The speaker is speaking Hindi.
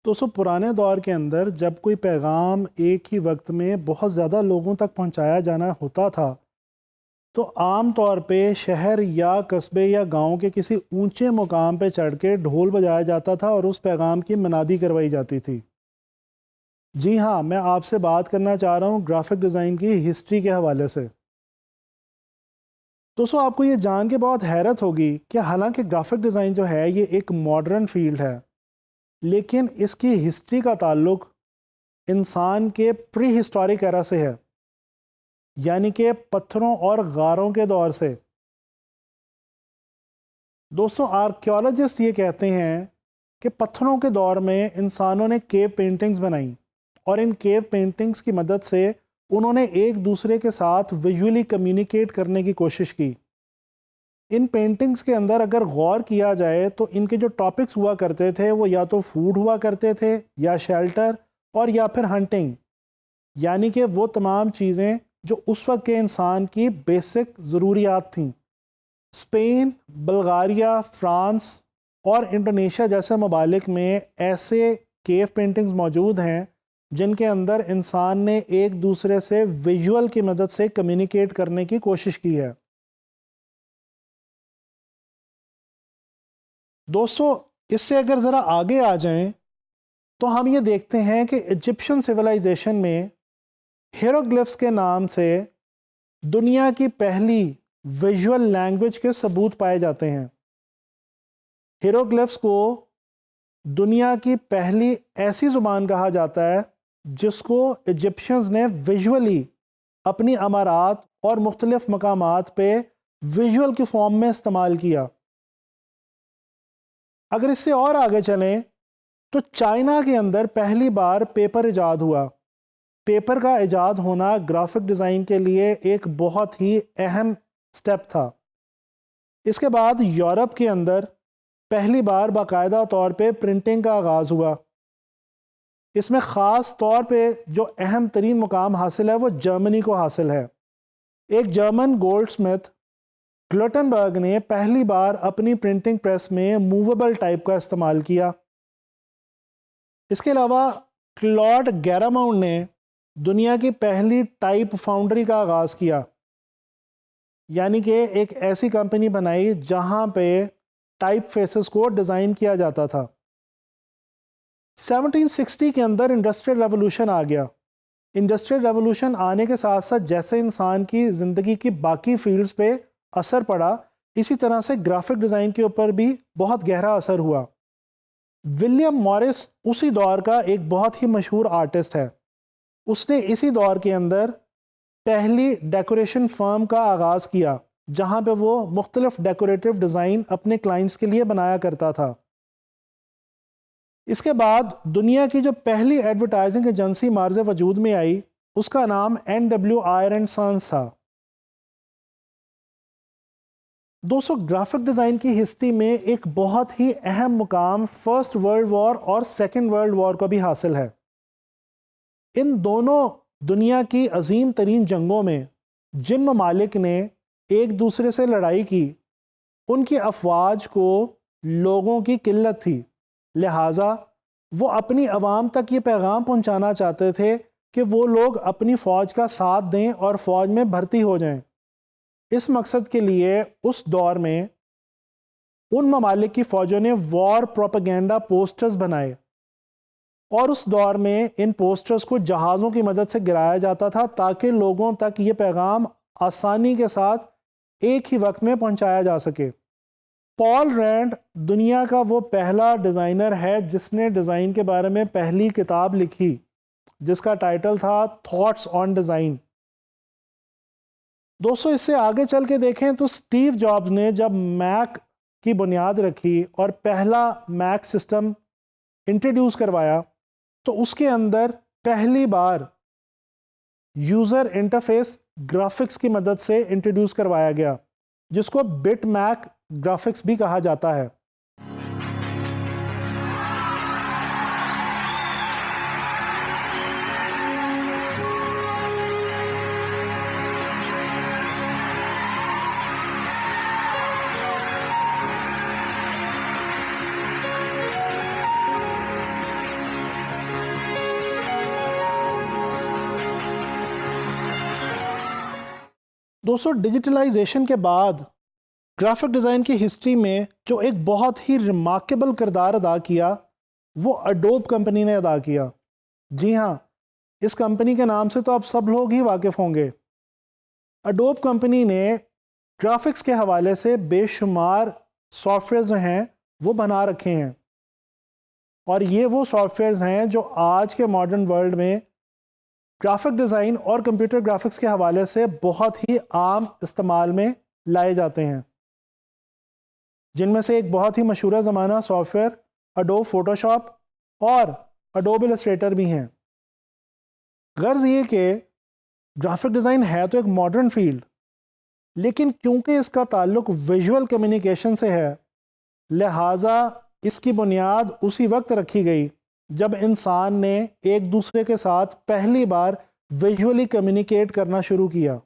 दोस्तों पुराने दौर के अंदर जब कोई पैगाम एक ही वक्त में बहुत ज़्यादा लोगों तक पहुंचाया जाना होता था तो आम तौर पे शहर या कस्बे या गांव के किसी ऊंचे मुकाम पे चढ़ के ढोल बजाया जाता था और उस पैगाम की मनादी करवाई जाती थी। जी हाँ, मैं आपसे बात करना चाह रहा हूँ ग्राफिक डिज़ाइन की हिस्ट्री के हवाले से। दोस्तों आपको ये जान के बहुत हैरत होगी कि हालांकि ग्राफिक डिज़ाइन जो है ये एक मॉडर्न फील्ड है, लेकिन इसकी हिस्ट्री का ताल्लुक इंसान के प्री हिस्टोरिक एरा से है, यानी कि पत्थरों और गारों के दौर से। दोस्तों आर्कियोलॉजिस्ट ये कहते हैं कि पत्थरों के दौर में इंसानों ने केव पेंटिंग्स बनाई और इन केव पेंटिंग्स की मदद से उन्होंने एक दूसरे के साथ विजुअली कम्युनिकेट करने की कोशिश की। इन पेंटिंग्स के अंदर अगर गौर किया जाए तो इनके जो टॉपिक्स हुआ करते थे वो या तो फूड हुआ करते थे या शेल्टर और या फिर हंटिंग, यानी कि वो तमाम चीज़ें जो उस वक्त के इंसान की बेसिक ज़रूरियात थीं। स्पेन, बल्गारिया, फ्रांस और इंडोनेशिया जैसे ममालिक में ऐसे केव पेंटिंग्स मौजूद हैं जिनके अंदर इंसान ने एक दूसरे से विजुअल की मदद से कम्युनिकेट करने की कोशिश की है। दोस्तों इससे अगर ज़रा आगे आ जाएं तो हम ये देखते हैं कि इजिप्शियन सिविलाइजेशन में हिरोग्लिफ्स के नाम से दुनिया की पहली विजुअल लैंग्वेज के सबूत पाए जाते हैं। हिरोग्लिफ्स को दुनिया की पहली ऐसी ज़ुबान कहा जाता है जिसको इजिप्शियंस ने विजुअली अपनी अमारात और मुख्तलिफ मकामात पे विजुअल की फॉर्म में इस्तेमाल किया। अगर इससे और आगे चलें तो चाइना के अंदर पहली बार पेपर इजाद हुआ। पेपर का इजाद होना ग्राफिक डिज़ाइन के लिए एक बहुत ही अहम स्टेप था। इसके बाद यूरोप के अंदर पहली बार बाकायदा तौर पे प्रिंटिंग का आगाज़ हुआ। इसमें ख़ास तौर पे जो अहम तरीन मुकाम हासिल है वो जर्मनी को हासिल है। एक जर्मन गोल्डस्मिथ ग्लुटेनबर्ग ने पहली बार अपनी प्रिंटिंग प्रेस में मूवेबल टाइप का इस्तेमाल किया। इसके अलावा क्लॉड गैरामाउंट ने दुनिया की पहली टाइप फाउंड्री का आगाज़ किया, यानी कि एक ऐसी कंपनी बनाई जहां पे टाइप फेसेस को डिज़ाइन किया जाता था। 1760 के अंदर इंडस्ट्रियल रेवोल्यूशन आ गया। इंडस्ट्रियल रेवोल्यूशन आने के साथ साथ जैसे इंसान की ज़िंदगी की बाकी फील्ड्स पे असर पड़ा, इसी तरह से ग्राफिक डिज़ाइन के ऊपर भी बहुत गहरा असर हुआ। विलियम मॉरिस उसी दौर का एक बहुत ही मशहूर आर्टिस्ट है। उसने इसी दौर के अंदर पहली डेकोरेशन फर्म का आगाज़ किया जहां पे वो मुख्तलिफ डेकोरेटिव डिज़ाइन अपने क्लाइंट्स के लिए बनाया करता था। इसके बाद दुनिया की जो पहली एडवर्टाइजिंग एजेंसी मार्ज़ वजूद में आई उसका नाम NW आयर एंड सन्स था। दोस्तों ग्राफिक डिज़ाइन की हिस्ट्री में एक बहुत ही अहम मुकाम फर्स्ट वर्ल्ड वॉर और सेकेंड वर्ल्ड वॉर को भी हासिल है। इन दोनों दुनिया की अजीम तरीन जंगों में जिन ममालिक ने एक दूसरे से लड़ाई की उनकी अफवाज को लोगों की किल्लत थी, लिहाजा वो अपनी आवाम तक ये पैगाम पहुंचाना चाहते थे कि वो लोग अपनी फ़ौज का साथ दें और फ़ौज में भर्ती हो जाएं। इस मकसद के लिए उस दौर में उन ममालिक की फ़ौजों ने वॉर प्रोपेगेंडा पोस्टर्स बनाए और उस दौर में इन पोस्टर्स को जहाज़ों की मदद से गिराया जाता था ताकि लोगों तक ये पैगाम आसानी के साथ एक ही वक्त में पहुंचाया जा सके। पॉल रैंड दुनिया का वो पहला डिज़ाइनर है जिसने डिज़ाइन के बारे में पहली किताब लिखी जिसका टाइटल था थॉट्स ऑन डिज़ाइन। दोस्तों इससे आगे चल के देखें तो स्टीव जॉब्स ने जब मैक की बुनियाद रखी और पहला मैक सिस्टम इंट्रोड्यूस करवाया तो उसके अंदर पहली बार यूज़र इंटरफेस ग्राफिक्स की मदद से इंट्रोड्यूस करवाया गया जिसको बिट मैक ग्राफिक्स भी कहा जाता है। दोस्तों, डिजिटलाइजेशन के बाद ग्राफिक डिज़ाइन की हिस्ट्री में जो एक बहुत ही रिमार्केबल किरदार अदा किया वो अडोब कंपनी ने अदा किया। जी हाँ, इस कंपनी के नाम से तो आप सब लोग ही वाकिफ़ होंगे। अडोब कंपनी ने ग्राफिक्स के हवाले से बेशुमार सॉफ्टवेयर जो हैं वो बना रखे हैं, और ये वो सॉफ्टवेयर्स हैं जो आज के मॉडर्न वर्ल्ड में ग्राफिक डिज़ाइन और कंप्यूटर ग्राफिक्स के हवाले से बहुत ही आम इस्तेमाल में लाए जाते हैं, जिनमें से एक बहुत ही मशहूर ज़माना सॉफ्टवेयर अडोब फोटोशॉप और अडोब इलस्ट्रेटर भी हैं। गर्ज ये कि ग्राफिक डिज़ाइन है तो एक मॉडर्न फील्ड, लेकिन क्योंकि इसका ताल्लुक विजुअल कम्युनिकेशन से है, लिहाजा इसकी बुनियाद उसी वक्त रखी गई जब इंसान ने एक दूसरे के साथ पहली बार विजुअली कम्युनिकेट करना शुरू किया।